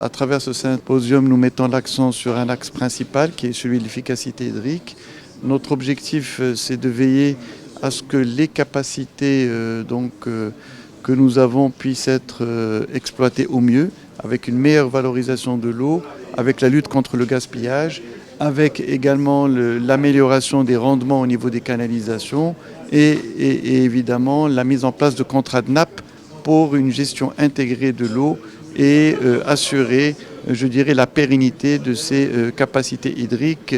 À travers ce symposium, nous mettons l'accent sur un axe principal qui est celui de l'efficacité hydrique. Notre objectif, c'est de veiller à ce que les capacités que nous avons puissent être exploitées au mieux, avec une meilleure valorisation de l'eau, avec la lutte contre le gaspillage, avec également l'amélioration des rendements au niveau des canalisations et évidemment la mise en place de contrats de nappe pour une gestion intégrée de l'eau et assurer, je dirais, la pérennité de ces capacités hydriques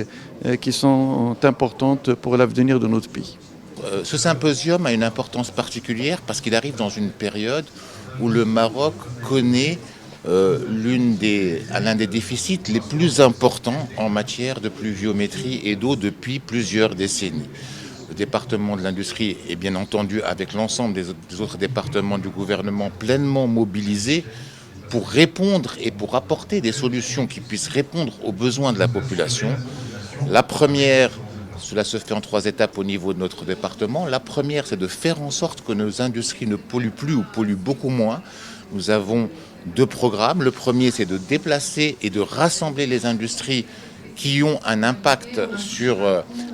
qui sont importantes pour l'avenir de notre pays. Ce symposium a une importance particulière parce qu'il arrive dans une période où le Maroc connaît l'un des déficits les plus importants en matière de pluviométrie et d'eau depuis plusieurs décennies. Le département de l'industrie est bien entendu, avec l'ensemble des autres départements du gouvernement, pleinement mobilisé pour répondre et pour apporter des solutions qui puissent répondre aux besoins de la population. La première, cela se fait en 3 étapes au niveau de notre département. La première, c'est de faire en sorte que nos industries ne polluent plus ou polluent beaucoup moins. Nous avons 2 programmes. Le premier, c'est de déplacer et de rassembler les industries qui ont un impact sur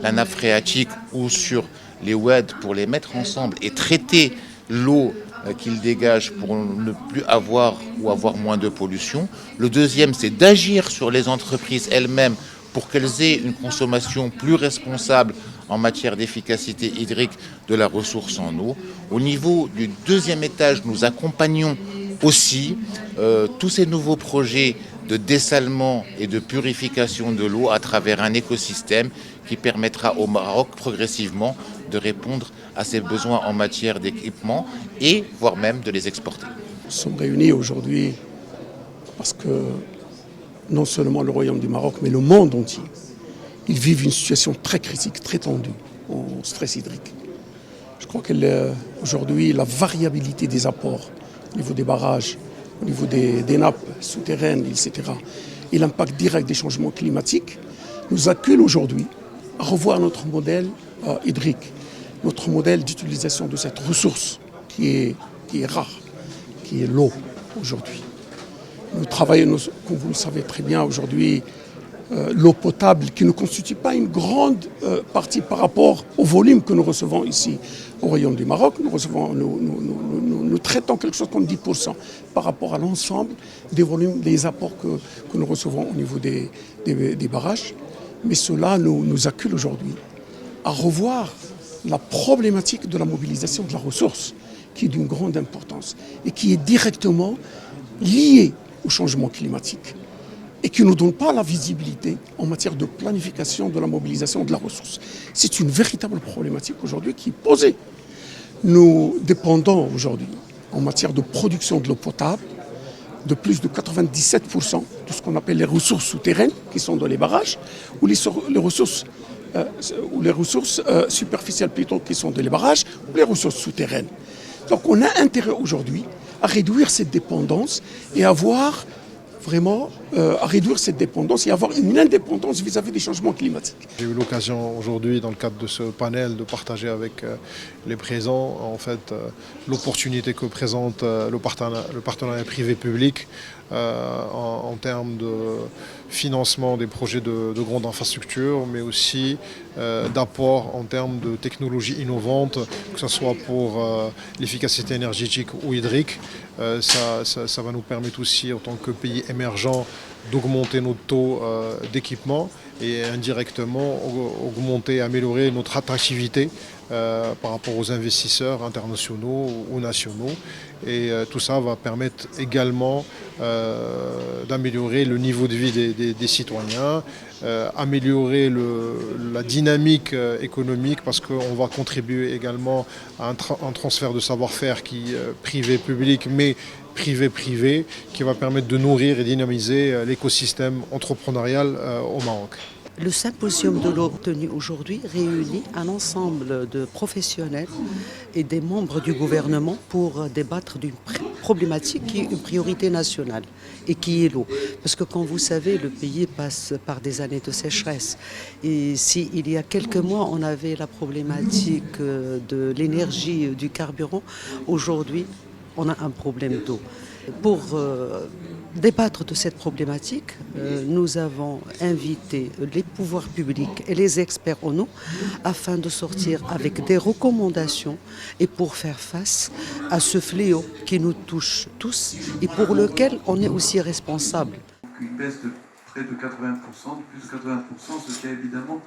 la nappe phréatique ou sur les oueds pour les mettre ensemble et traiter l'eau qu'ils dégagent pour ne plus avoir ou avoir moins de pollution. Le deuxième, c'est d'agir sur les entreprises elles-mêmes pour qu'elles aient une consommation plus responsable en matière d'efficacité hydrique de la ressource en eau. Au niveau du 2e étage, nous accompagnons aussi tous ces nouveaux projets de dessalement et de purification de l'eau à travers un écosystème qui permettra au Maroc progressivement de répondre à ses besoins en matière d'équipement et voire même de les exporter. Nous sommes réunis aujourd'hui parce que non seulement le Royaume du Maroc, mais le monde entier, ils vivent une situation très critique, très tendue en stress hydrique. Je crois qu'aujourd'hui, la variabilité des apports au niveau des barrages, au niveau des nappes souterraines, etc., et l'impact direct des changements climatiques nous acculent aujourd'hui à revoir notre modèle hydrique, notre modèle d'utilisation de cette ressource qui est rare, qui est l'eau aujourd'hui. Nous travaillons, comme vous le savez très bien aujourd'hui, l'eau potable qui ne constitue pas une grande partie par rapport au volume que nous recevons ici au Royaume du Maroc. Nous traitons quelque chose comme 10% par rapport à l'ensemble des volumes, des apports que nous recevons au niveau des barrages. Mais cela nous accule aujourd'hui à revoir la problématique de la mobilisation de la ressource qui est d'une grande importance et qui est directement liée au changement climatique et qui ne nous donne pas la visibilité en matière de planification de la mobilisation de la ressource. C'est une véritable problématique aujourd'hui qui est posée. Nous dépendons aujourd'hui en matière de production de l'eau potable de plus de 97% de ce qu'on appelle les ressources souterraines qui sont dans les barrages ou les ressources superficielles plutôt qui sont dans les barrages ou les ressources souterraines. Donc on a intérêt aujourd'hui à réduire cette dépendance et avoir vraiment à réduire cette dépendance et avoir une indépendance vis-à-vis des changements climatiques. J'ai eu l'occasion aujourd'hui, dans le cadre de ce panel, de partager avec les présents en fait, l'opportunité que présente le partenariat privé-public en termes de financement des projets de grandes infrastructures, mais aussi d'apport en termes de technologies innovantes, que ce soit pour l'efficacité énergétique ou hydrique. Ça va nous permettre aussi, en tant que pays émergent, d'augmenter notre taux d'équipement et indirectement augmenter, améliorer notre attractivité par rapport aux investisseurs internationaux ou nationaux. Et tout ça va permettre également d'améliorer le niveau de vie des citoyens, améliorer la dynamique économique parce qu'on va contribuer également à un transfert de savoir-faire qui privé-public mais privé-privé qui va permettre de nourrir et dynamiser l'écosystème entrepreneurial au Maroc. Le symposium de l'eau tenu aujourd'hui réunit un ensemble de professionnels et des membres du gouvernement pour débattre d'une problématique qui est une priorité nationale et qui est l'eau. Parce que comme vous savez, le pays passe par des années de sécheresse. Et si il y a quelques mois, on avait la problématique de l'énergie, du carburant, aujourd'hui, on a un problème d'eau. Pour débattre de cette problématique, nous avons invité les pouvoirs publics et les experts en eau afin de sortir avec des recommandations et pour faire face à ce fléau qui nous touche tous et pour lequel on est aussi responsable. Une baisse de près de 80%, de plus de 80%, ce qui a évidemment